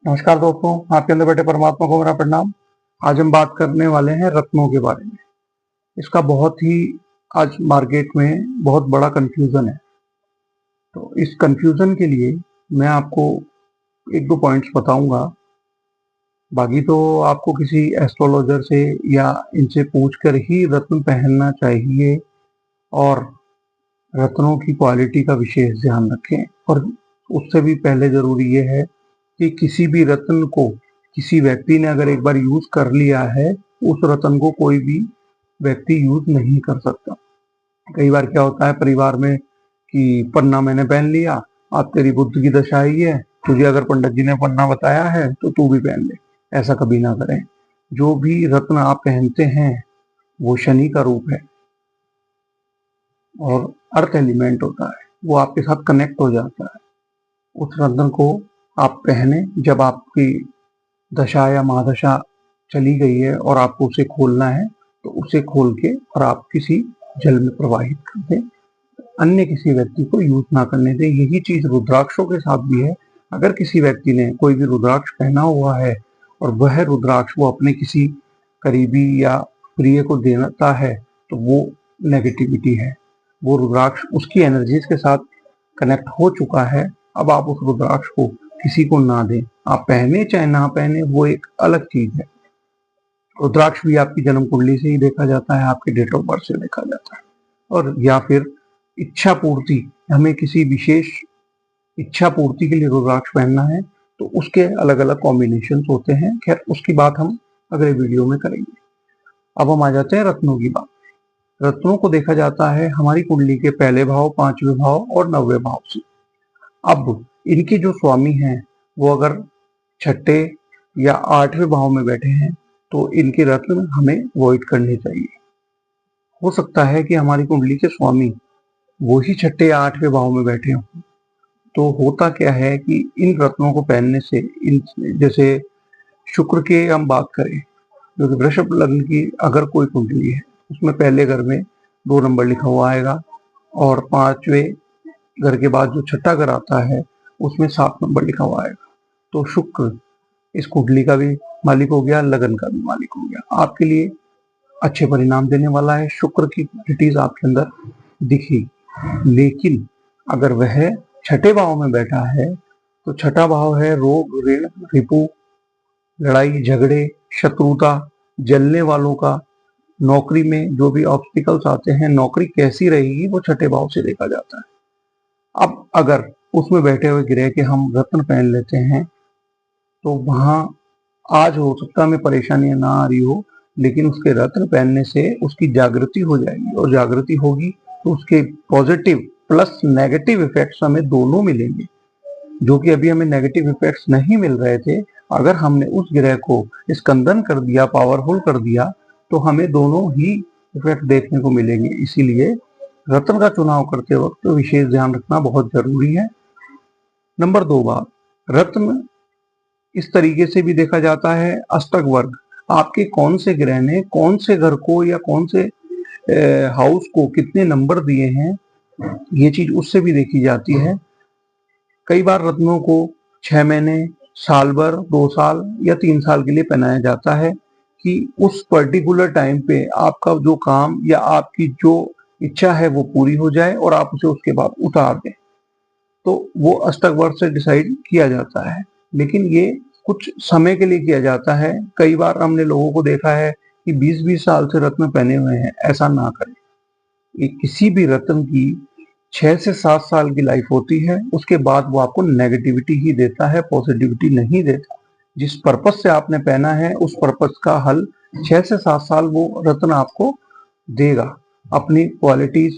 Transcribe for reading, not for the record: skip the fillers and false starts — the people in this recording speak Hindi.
नमस्कार दोस्तों, आपके अंदर बैठे परमात्मा को मेरा प्रणाम। आज हम बात करने वाले हैं रत्नों के बारे में। इसका बहुत ही आज मार्केट में बहुत बड़ा कंफ्यूजन है। तो इस कंफ्यूजन के लिए मैं आपको एक दो पॉइंट्स बताऊंगा। बाकी तो आपको किसी एस्ट्रोलॉजर से या इनसे पूछकर ही रत्न पहनना चाहिए और रत्नों की क्वालिटी का विशेष ध्यान रखें। और उससे भी पहले जरूरी ये है कि किसी भी रत्न को किसी व्यक्ति ने अगर एक बार यूज कर लिया है, उस रत्न को कोई भी व्यक्ति यूज नहीं कर सकता। कई बार क्या होता है परिवार में कि पन्ना मैंने पहन लिया, अब तेरी बुद्ध की दशा आई है, तुझे अगर पंडित जी ने पन्ना बताया है तो तू भी पहन ले। ऐसा कभी ना करें। जो भी रत्न आप पहनते हैं वो शनि का रूप है और अर्थ एलिमेंट होता है, वो आपके साथ कनेक्ट हो जाता है। उस रत्न को आप पहने जब आपकी दशा या महादशा चली गई है और आपको उसे खोलना है, तो उसे खोल के और आप किसी जल में प्रवाहित कर दें। अन्य किसी व्यक्ति को यूज ना करने दें। यही चीज रुद्राक्षों के साथ भी है। अगर किसी व्यक्ति ने कोई भी रुद्राक्ष पहना हुआ है और वह रुद्राक्ष वो अपने किसी करीबी या प्रिय को देता है, तो वो नेगेटिविटी है। वो रुद्राक्ष उसकी एनर्जीज के साथ कनेक्ट हो चुका है। अब आप उस रुद्राक्ष को किसी को ना दें। आप पहने चाहे ना पहने, वो एक अलग चीज है। रुद्राक्ष भी आपकी जन्म कुंडली से ही देखा जाता है, आपके डेट ऑफ बर्थ से देखा जाता है। और या फिर इच्छा पूर्ति, हमें किसी विशेष इच्छा पूर्ति के लिए रुद्राक्ष पहनना है तो उसके अलग अलग कॉम्बिनेशन होते हैं। खैर, उसकी बात हम अगले वीडियो में करेंगे। अब हम आ जाते हैं रत्नों की बात। रत्नों को देखा जाता है हमारी कुंडली के पहले भाव, पांचवें भाव और नौवें भाव से। अब इनके जो स्वामी हैं वो अगर छठे या आठवें भाव में बैठे हैं तो इनके रत्न हमें अवॉइड करने चाहिए। हो सकता है कि हमारी कुंडली के स्वामी वो ही छठे या आठवें भाव में बैठे हों। तो होता क्या है कि इन रत्नों को पहनने से, इन जैसे शुक्र के हम बात करें, जो कि वृषभ लग्न की अगर कोई कुंडली है, उसमें पहले घर में 2 नंबर लिखा हुआ आएगा और 5वें घर के बाद जो छठा घर आता है उसमें 7 नंबर लिखा हुआ आएगा। तो शुक्र इस कुंडली का भी मालिक हो गया, लगन का भी मालिक हो गया। आपके लिए अच्छे परिणाम देने वाला है। शुक्र की क्वालिटीज आपके अंदर दिखी। लेकिन अगर वह छठे भाव में बैठा है तो छठा भाव है रोग, ऋण, रिपु, लड़ाई झगड़े, शत्रुता, जलने वालों का, नौकरी में जो भी ऑब्स्टिकल्स आते हैं, नौकरी कैसी रहेगी, वो छठे भाव से देखा जाता है। अब अगर उसमें बैठे हुए ग्रह के हम रत्न पहन लेते हैं तो वहां आज हो सकता है हमें परेशानियां ना आ रही हो, लेकिन उसके रत्न पहनने से उसकी जागृति हो जाएगी और जागृति होगी तो उसके पॉजिटिव प्लस नेगेटिव इफेक्ट्स हमें दोनों मिलेंगे। जो कि अभी हमें नेगेटिव इफेक्ट्स नहीं मिल रहे थे, अगर हमने उस ग्रह को स्कंदन कर दिया, पावरफुल कर दिया, तो हमें दोनों ही इफेक्ट देखने को मिलेंगे। इसीलिए रत्न का चुनाव करते वक्त तो विशेष ध्यान रखना बहुत जरूरी है। नंबर 2 बात, रत्न इस तरीके से भी देखा जाता है अष्टक वर्ग। आपके कौन से ग्रह ने कौन से घर को या कौन से हाउस को कितने नंबर दिए हैं, ये चीज उससे भी देखी जाती है। कई बार रत्नों को 6 महीने, साल भर, 2 साल या 3 साल के लिए पहनाया जाता है कि उस पर्टिकुलर टाइम पे आपका जो काम या आपकी जो इच्छा है वो पूरी हो जाए और आप उसे उसके बाद उतार दें। तो वो अष्टक वर्ग से डिसाइड किया जाता है, लेकिन ये कुछ समय के लिए किया जाता है। कई बार हमने लोगों को देखा है कि 20-20 साल से रत्न पहने हुए हैं। ऐसा ना करें। ये किसी भी रत्न की 6 से 7 साल की लाइफ होती है, उसके बाद वो आपको नेगेटिविटी ही देता है, पॉजिटिविटी नहीं देता। जिस पर्पस से आपने पहना है उस पर्पस का हल 6 से 7 साल वो रत्न आपको देगा। अपनी क्वालिटीज